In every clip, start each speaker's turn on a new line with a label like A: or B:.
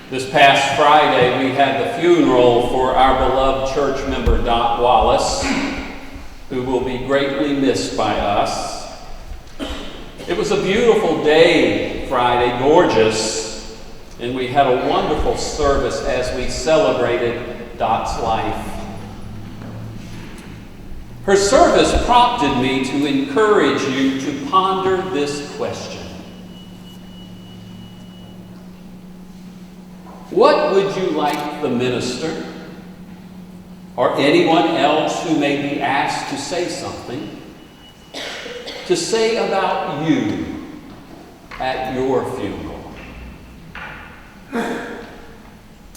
A: This past Friday, we had the funeral for our beloved church member, Dot Wallace, who will be greatly missed by us. It was a beautiful day Friday, gorgeous, and we had a wonderful service as we celebrated Dot's life. Her service prompted me to encourage you to ponder this question. What would you like the minister or anyone else who may be asked to say something to say about you at your funeral?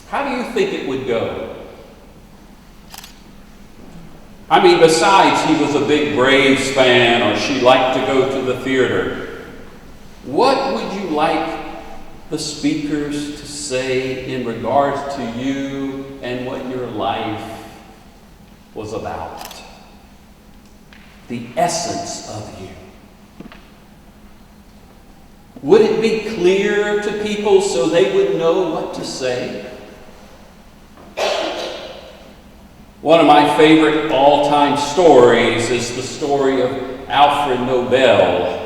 A: How do you think it would go? I mean, besides he was a big Braves fan or she liked to go to the theater, what would you like the speakers to say in regards to you and what your life was about? The essence of you. Would it be clear to people so they would know what to say? One of my favorite all-time stories is the story of Alfred Nobel,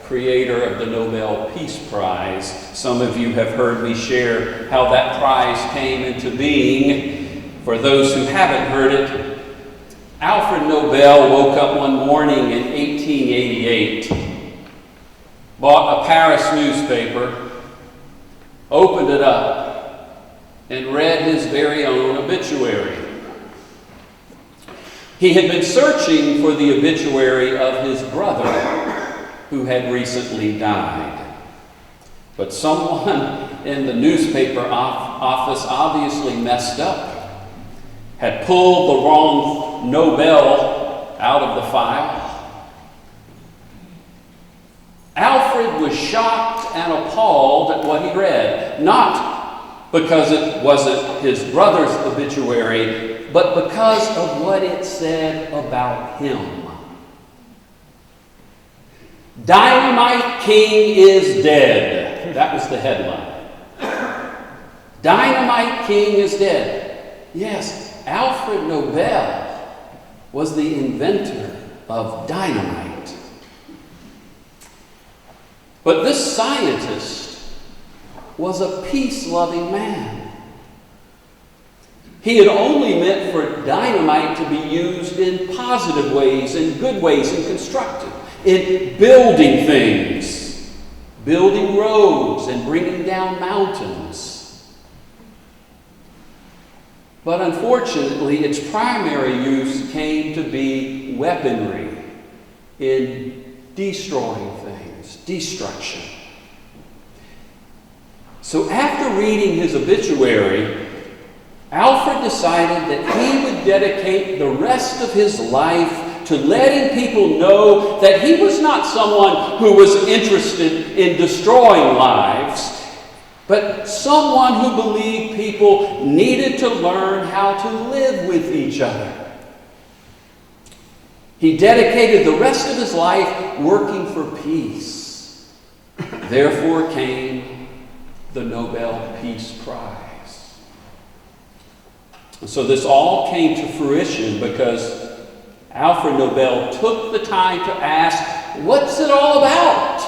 A: creator of the Nobel Peace Prize. Some of you have heard me share how that prize came into being. For those who haven't heard it, Alfred Nobel woke up one morning in 1888, bought a Paris newspaper, opened it up, and read his very own obituary. He had been searching for the obituary of his brother, who had recently died. But someone in the newspaper office obviously messed up, had pulled the wrong Nobel out of the file. Alfred was shocked and appalled at what he read, not because it wasn't his brother's obituary, but because of what it said about him. Dynamite King is dead. That was the headline. Dynamite King is dead. Yes, Alfred Nobel was the inventor of dynamite. But this scientist was a peace-loving man. He had only meant for dynamite to be used in positive ways, in good ways, in constructive, in building things, building roads and bringing down mountains. But unfortunately, its primary use came to be weaponry in destroying things, destruction. So after reading his obituary, Alfred decided that he would dedicate the rest of his life to letting people know that he was not someone who was interested in destroying lives, but someone who believed people needed to learn how to live with each other. He dedicated the rest of his life working for peace. Therefore came the Nobel Peace Prize. So this all came to fruition because Alfred Nobel took the time to ask, what's it all about?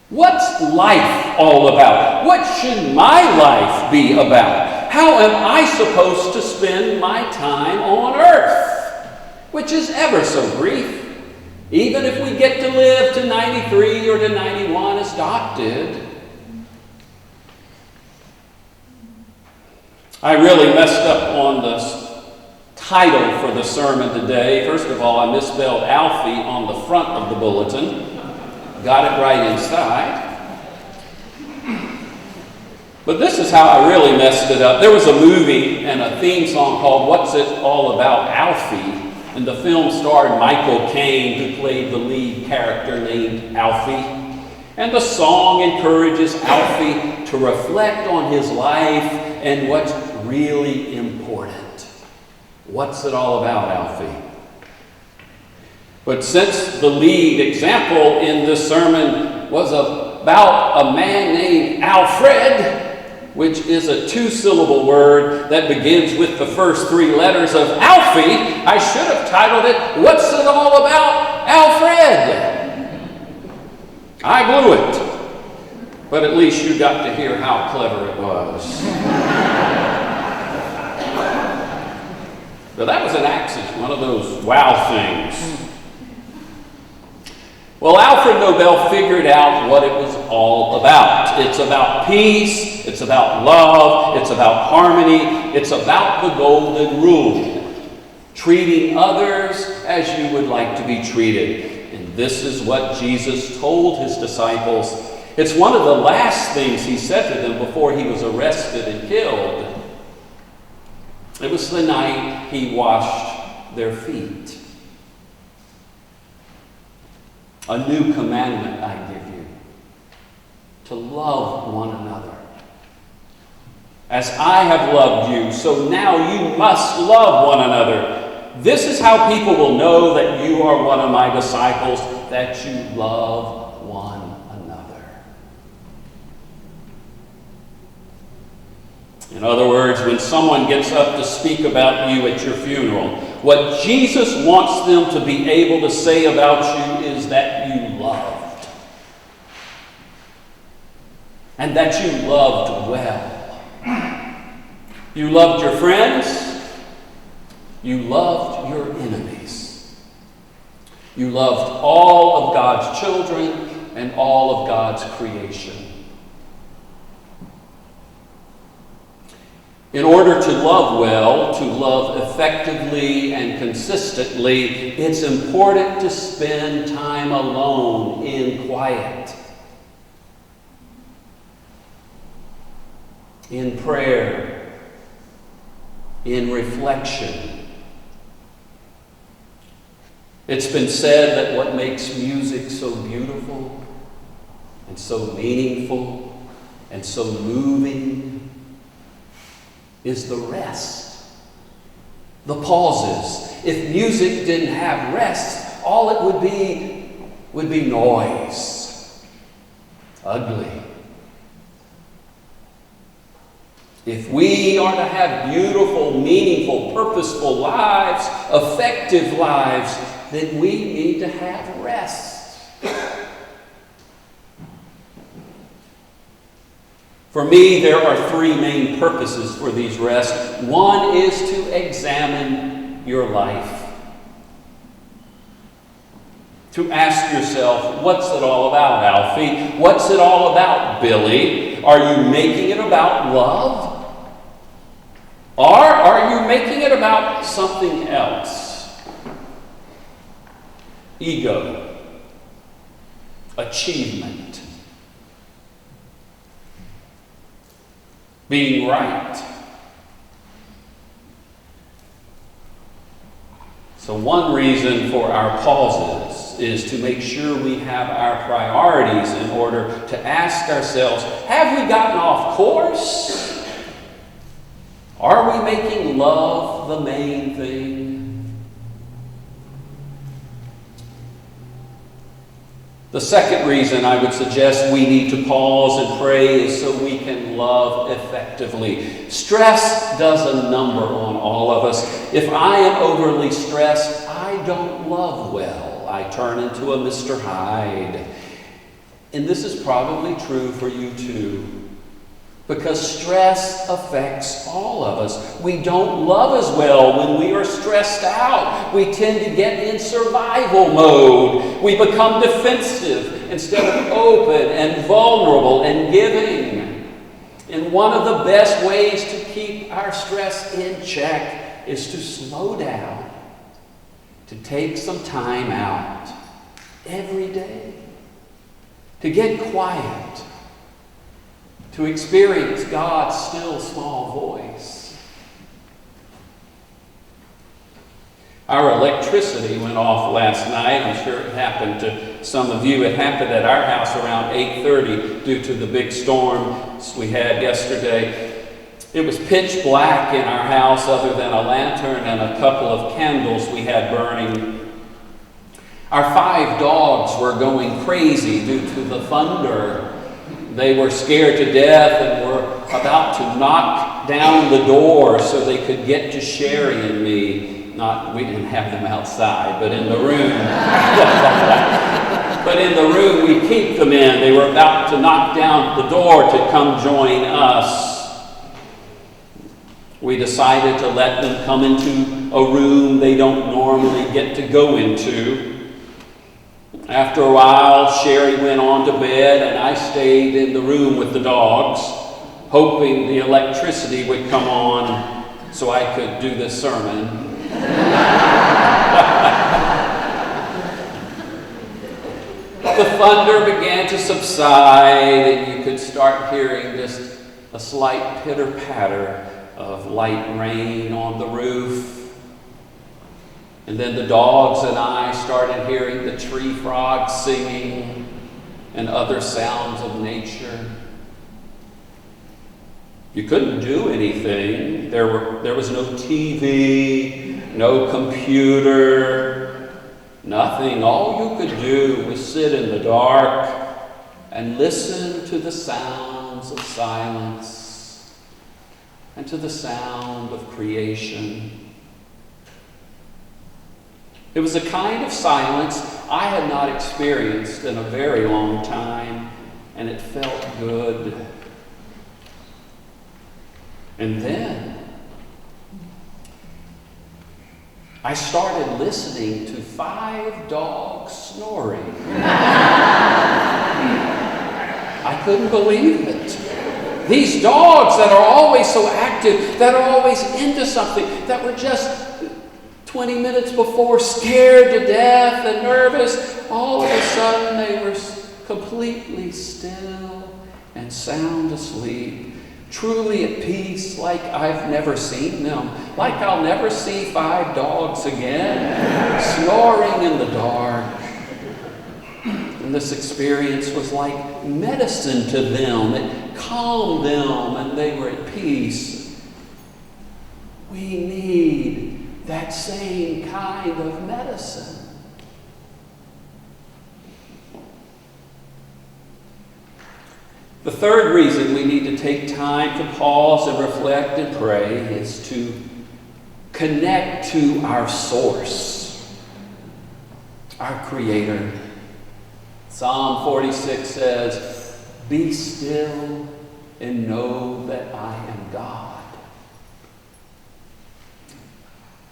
A: What's life all about? What should my life be about? How am I supposed to spend my time on earth? Which is ever so brief, even if we get to live to 93 or to 91 as Dot did. I really messed up on this title for the sermon today. First of all, I misspelled Alfie on the front of the bulletin. Got it right inside. But this is how I really messed it up. There was a movie and a theme song called What's It All About, Alfie? And the film starred Michael Caine, who played the lead character named Alfie. And the song encourages Alfie to reflect on his life and what's really important. What's it all about, Alfie? But since the lead example in this sermon was about a man named Alfred, which is a two-syllable word that begins with the first three letters of Alfie, I should have titled it, What's It All About, Alfred? I blew it, but at least you got to hear how clever it was. But that was an accident, one of those wow things. Well, Alfred Nobel figured out what it was all about. It's about peace, it's about love, it's about harmony, it's about the golden rule. Treating others as you would like to be treated. And this is what Jesus told his disciples. It's one of the last things he said to them before he was arrested and killed. It was the night he washed their feet. A new commandment I give you, to love one another. As I have loved you, so now you must love one another. This is how people will know that you are one of my disciples, that you love one another. In other words, when someone gets up to speak about you at your funeral, what Jesus wants them to be able to say about you is that you loved. And that you loved well. You loved your friends. You loved your enemies. You loved all of God's children and all of God's creation. In order to love well, to love effectively and consistently, it's important to spend time alone in quiet, in prayer, in reflection. It's been said that what makes music so beautiful and so meaningful and so moving is the rest, the pauses. If music didn't have rest, all it would be noise, ugly. If we are to have beautiful, meaningful, purposeful lives, effective lives, then we need to have rest. For me, there are three main purposes for these rests. One is to examine your life. To ask yourself, what's it all about, Alfie? What's it all about, Billy? Are you making it about love? Or are you making it about something else? Ego. Achievement. Being right. So one reason for our pauses is to make sure we have our priorities in order to ask ourselves, have we gotten off course? Are we making love the main thing? The second reason I would suggest we need to pause and pray is so we can love effectively. Stress does a number on all of us. If I am overly stressed, I don't love well. I turn into a Mr. Hyde. And this is probably true for you too. Because stress affects all of us. We don't love as well when we are stressed out. We tend to get in survival mode. We become defensive instead of open and vulnerable and giving. And one of the best ways to keep our stress in check is to slow down, to take some time out every day, to get quiet, to experience God's still small voice. Our electricity went off last night. I'm sure it happened to some of you. It happened at our house around 8:30 due to the big storm we had yesterday. It was pitch black in our house other than a lantern and a couple of candles we had burning. Our 5 dogs were going crazy due to the thunder. They were scared to death and were about to knock down the door so they could get to Sherry and me. We didn't have them outside, but in the room. But in the room we keep them in. They were about to knock down the door to come join us. We decided to let them come into a room they don't normally get to go into. After a while, Sherry went on to bed, and I stayed in the room with the dogs, hoping the electricity would come on so I could do this sermon. The thunder began to subside, and you could start hearing just a slight pitter-patter of light rain on the roof. And then the dogs and I started hearing the tree frogs singing and other sounds of nature. You couldn't do anything. There was no TV, no computer, nothing. All you could do was sit in the dark and listen to the sounds of silence and to the sound of creation. It was a kind of silence I had not experienced in a very long time, and it felt good. And then I started listening to 5 dogs snoring. I couldn't believe it. These dogs that are always so active, that are always into something, that were just 20 minutes before scared to death and nervous, all of a sudden they were completely still and sound asleep, truly at peace, like I've never seen them, like I'll never see 5 dogs again, snoring in the dark. And this experience was like medicine to them. It calmed them and they were at peace. We need that same kind of medicine. The third reason we need to take time to pause and reflect and pray is to connect to our source, our Creator. Psalm 46 says, "Be still and know that I am God."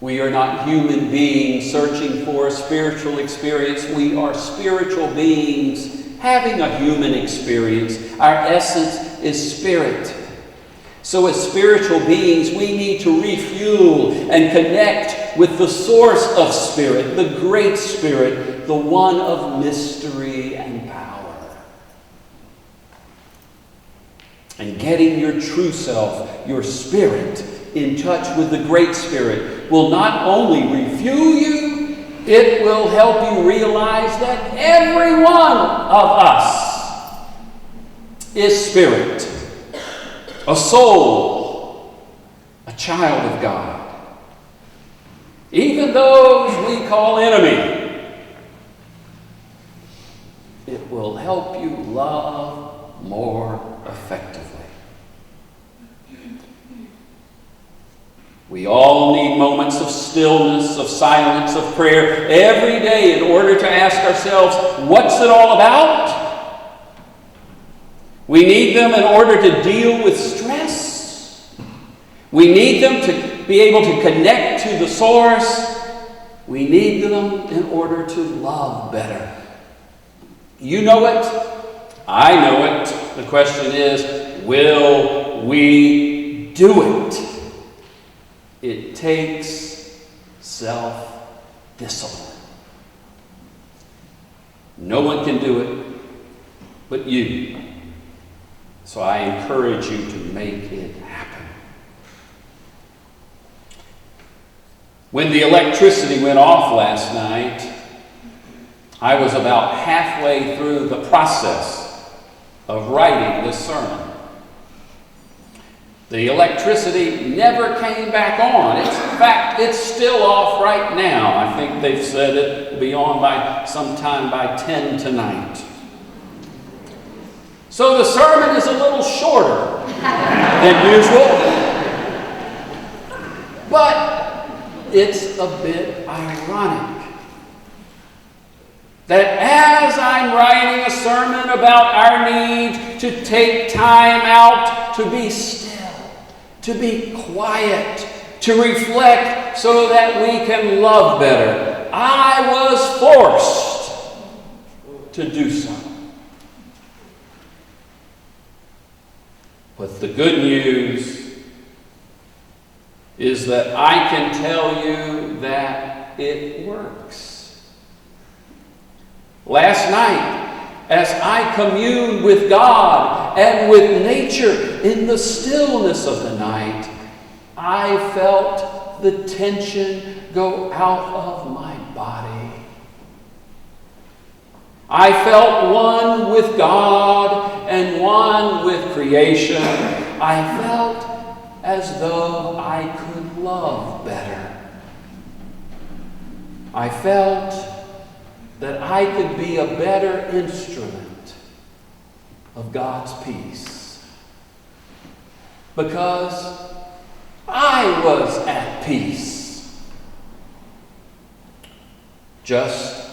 A: We are not human beings searching for a spiritual experience. We are spiritual beings having a human experience. Our essence is spirit. So as spiritual beings, we need to refuel and connect with the source of spirit, the great spirit, the one of mystery and power. And getting your true self, your spirit, in touch with the great spirit will not only refuel you, it will help you realize that every one of us is spirit, a soul, a child of God. Even those we call enemy, it will help you love more effectively. We all need moments of stillness, of silence, of prayer every day in order to ask ourselves, what's it all about? We need them in order to deal with stress. We need them to be able to connect to the source. We need them in order to love better. You know it. I know it. The question is, will we do it? It takes self-discipline. No one can do it but you. So I encourage you to make it happen. When the electricity went off last night, I was about halfway through the process of writing this sermon. The electricity never came back on. In fact, it's still off right now. I think they've said it will be on by sometime by 10 tonight. So the sermon is a little shorter than usual. But it's a bit ironic that as I'm writing a sermon about our need to take time out to be still, to be quiet, to reflect so that we can love better, I was forced to do so. But the good news is that I can tell you that it works. Last night, as I communed with God and with nature in the stillness of the night, I felt the tension go out of my body. I felt one with God and one with creation. I felt as though I could love better. I felt that I could be a better instrument of God's peace. Because I was at peace. Just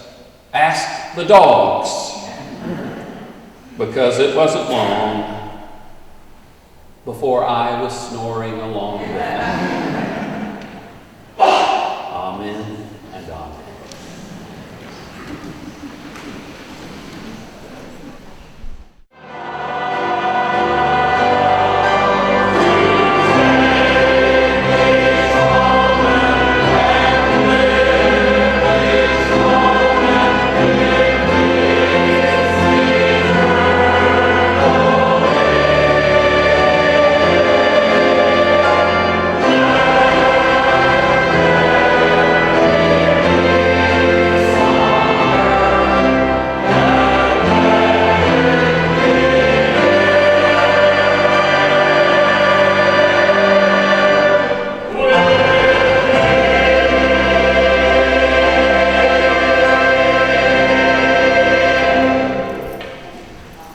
A: ask the dogs. Because it wasn't long before I was snoring along with them. Amen and amen.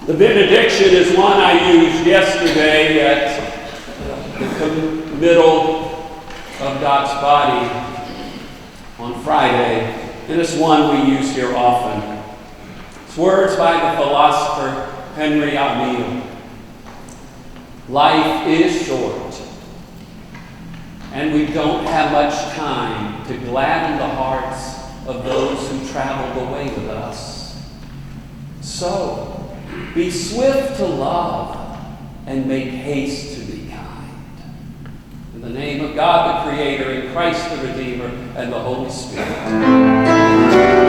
A: The benediction is one I used yesterday at the middle of God's body on Friday, and it's one we use here often. It's words by the philosopher Henry Amiel. Life is short, and we don't have much time to gladden the hearts of those who traveled away with us. So, be swift to love and make haste to be kind. In the name of God the Creator, and Christ the Redeemer, and the Holy Spirit.